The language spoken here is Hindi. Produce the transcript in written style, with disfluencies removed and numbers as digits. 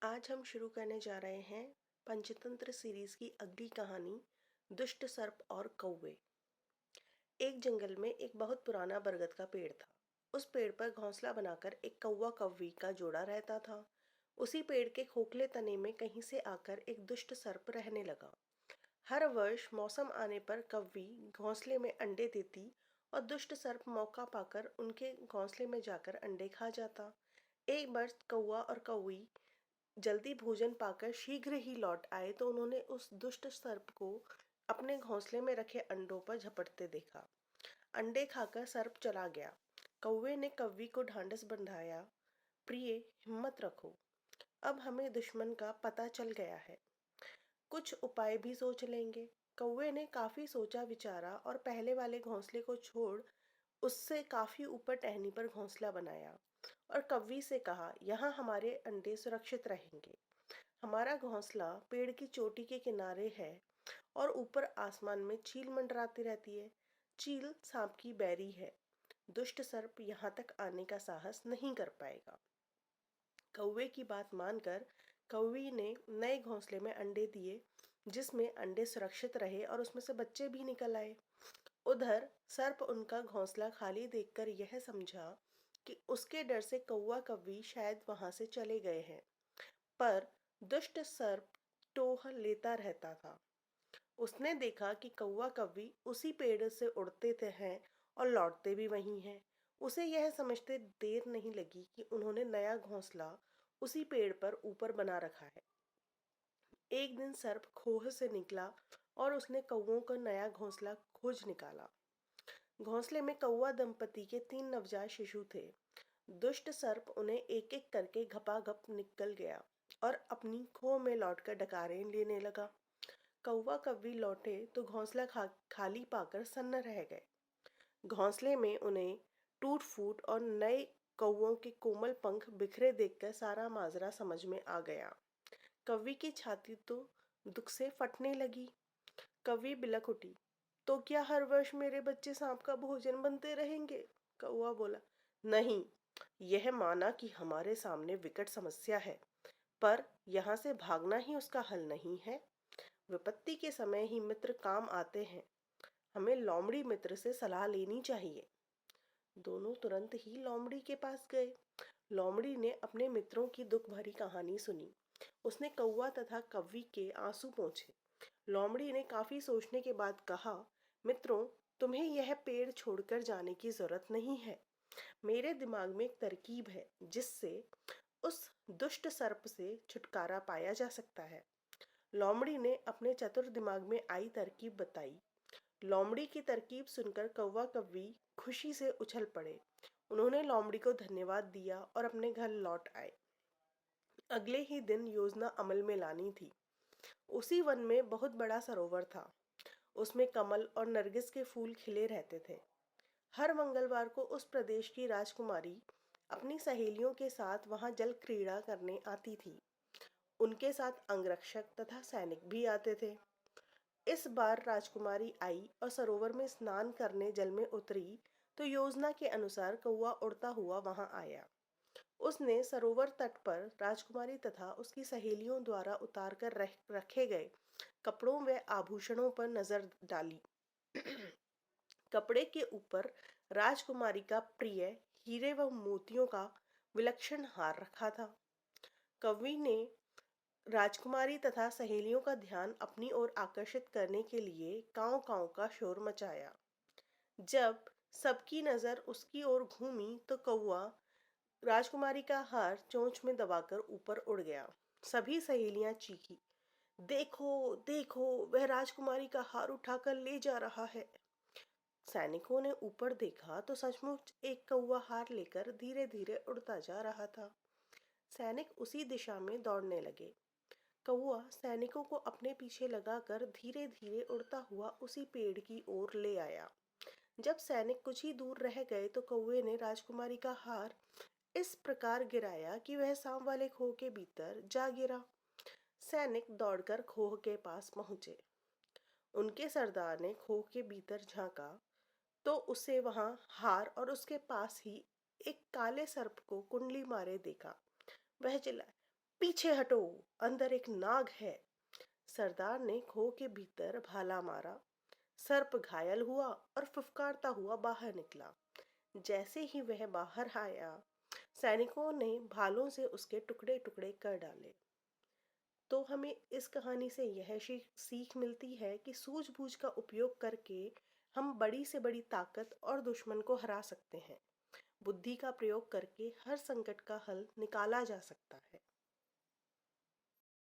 आज हम शुरू करने जा रहे हैं पंचतंत्र सीरीज की अगली कहानी दुष्ट सर्प और कौवे। एक जंगल में एक बहुत पुराना बरगद का पेड़ था। उस पेड़ पर घोंसला बनाकर एक कौवा कौवी का जोड़ा रहता था। उसी पेड़ के खोखले तने में कहीं से आकर एक दुष्ट सर्प रहने लगा। हर वर्ष मौसम आने पर कौवी घोंसले में अंडे देती और दुष्ट सर्प मौका पाकर उनके घोंसले में जाकर अंडे खा जाता। एक बार कौवा और कौवी जल्दी भोजन पाकर शीघ्र ही लौट आए तो उन्होंने उस दुष्ट सर्प को अपने घोंसले में रखे अंडों पर झपटते देखा। अंडे खाकर सर्प चला गया। कौवे ने कौवी को ढांढस बंधाया, प्रिय, हिम्मत रखो, अब हमें दुश्मन का पता चल गया है, कुछ उपाय भी सोच लेंगे। कौवे ने काफी सोचा विचारा और पहले वाले घोंसले को छोड़ उससे काफी ऊपर टहनी पर घोंसला बनाया और कौवी से कहा, यहाँ हमारे अंडे सुरक्षित रहेंगे। हमारा घोंसला पेड़ की चोटी के किनारे है और ऊपर आसमान में चील मंडराती रहती है। चील सांप की बैरी है। दुष्ट सर्प यहाँ तक आने का साहस नहीं कर पाएगा। कौवे की बात मानकर कौवी ने नए घोंसले में अंडे दिए, जिसमें अंडे सुरक्षित रहे और उसमें से बच्चे भी निकल आए। उधर सर्प उनका घोंसला खाली देखकर यह समझा कि उसके डर से कौवा कौवी शायद वहां से चले गए हैं। पर दुष्ट सर्प टोह लेता रहता था। उसने देखा कि कौवा कौवी उसी पेड़ से उड़ते थे हैं और लौटते भी वहीं हैं। उसे यह समझते देर नहीं लगी कि उन्होंने नया घोंसला उसी पेड़ पर ऊपर बना रखा है। एक दिन सर्प खोह से निकला और उसने कौवों का नया घोंसला खोज निकाला। घोंसले में कौवा दंपति के 3 नवजात शिशु थे। दुष्ट सर्प उन्हें एक एक करके घपाघप निकल गया और अपनी खोह में लौटकर डकारें लेने लगा। कौवा कौवी लौटे तो घोंसला खाली पाकर सन्न रह गए। घोंसले में उन्हें टूट फूट और नए कौवों के कोमल पंख बिखरे देखकर सारा माजरा समझ में आ गया। कौवी की छाती तो दुख से फटने लगी। कौवी बिलक उठी, तो क्या हर वर्ष मेरे बच्चे सांप का भोजन बनते रहेंगे? कौवा बोला, नहीं, यह माना कि हमारे सामने विकट समस्या है, पर यहाँ से भागना ही उसका हल नहीं है। विपत्ति के समय ही मित्र काम आते हैं। हमें लोमड़ी मित्र से सलाह लेनी चाहिए। दोनों तुरंत ही लोमड़ी के पास गए। लोमड़ी ने अपने मित्रों की दुख भरी कहानी सुनी। उसने कौवा तथा कौवी के आंसू पोंछे। लोमड़ी ने काफी सोचने के बाद कहा, मित्रों, तुम्हें यह पेड़ छोड़कर जाने की जरूरत नहीं है। मेरे दिमाग में एक तरकीब है जिससे उस दुष्ट सर्प से छुटकारा पाया जा सकता है। लोमड़ी ने अपने चतुर दिमाग में आई तरकीब बताई। लोमड़ी की तरकीब सुनकर कौवा कौवी खुशी से उछल पड़े। उन्होंने लोमड़ी को धन्यवाद दिया और अपने घर लौट आए। अगले ही दिन योजना अमल में लानी थी। उसी वन में बहुत बड़ा सरोवर था। उसमें कमल और नरगिस के फूल खिले रहते थे। हर मंगलवार को उस प्रदेश की राजकुमारी अपनी सहेलियों के साथ वहां जल क्रीड़ा करने आती थी। उनके साथ अंगरक्षक तथा सैनिक भी आते थे। इस बार राजकुमारी आई और सरोवर में स्नान करने जल में उतरी तो योजना के अनुसार कौवा उड़ता हुआ वहां आया। उसने सरोवर तट पर राजकुमारी तथा उसकी सहेलियों द्वारा उतार कर रखे गए कपड़ों व आभूषणों पर नजर डाली। कपड़े के ऊपर राजकुमारी का प्रिय हीरे व मोतियों का विलक्षण हार रखा था। कवि ने राजकुमारी तथा सहेलियों का ध्यान अपनी ओर आकर्षित करने के लिए कांव कांव का शोर मचाया। जब सबकी नजर उसकी ओर घूमी तो कौवा राजकुमारी का हार चोंच में दबाकर ऊपर उड़ गया। सभी सहेलियां चीखी, देखो देखो, वह राजकुमारी का हार उठाकर ले जा रहा है। सैनिकों ने ऊपर देखा तो सचमुच एक कौवा हार लेकर धीरे धीरे उड़ता जा रहा था। सैनिक उसी दिशा में दौड़ने लगे। कौवा सैनिकों को अपने पीछे लगाकर धीरे धीरे उड़ता हुआ उसी पेड़ की ओर ले आया। जब सैनिक कुछ ही दूर रह गए तो कौवे ने राजकुमारी का हार इस प्रकार गिराया कि वह सांप वाले खोह के भीतर जा गिरा। सैनिक दौड़कर खोह के पास पहुंचे। उनके सरदार ने खोह के भीतर झांका तो उसे वहां हार और उसके पास ही एक काले सर्प को कुंडली मारे देखा। वह चिल्लाया, पीछे हटो, अंदर एक नाग है। सरदार ने खो के भीतर भाला मारा। सर्प घायल हुआ और फुफकारता हुआ बाहर निकला। जैसे ही वह बाहर आया, सैनिकों ने भालों से उसके टुकड़े टुकड़े कर डाले। तो हमें इस कहानी से यह सीख मिलती है कि सूझबूझ का उपयोग करके हम बड़ी से बड़ी ताकत और दुश्मन को हरा सकते हैं। बुद्धि का प्रयोग करके हर संकट का हल निकाला जा सकता है।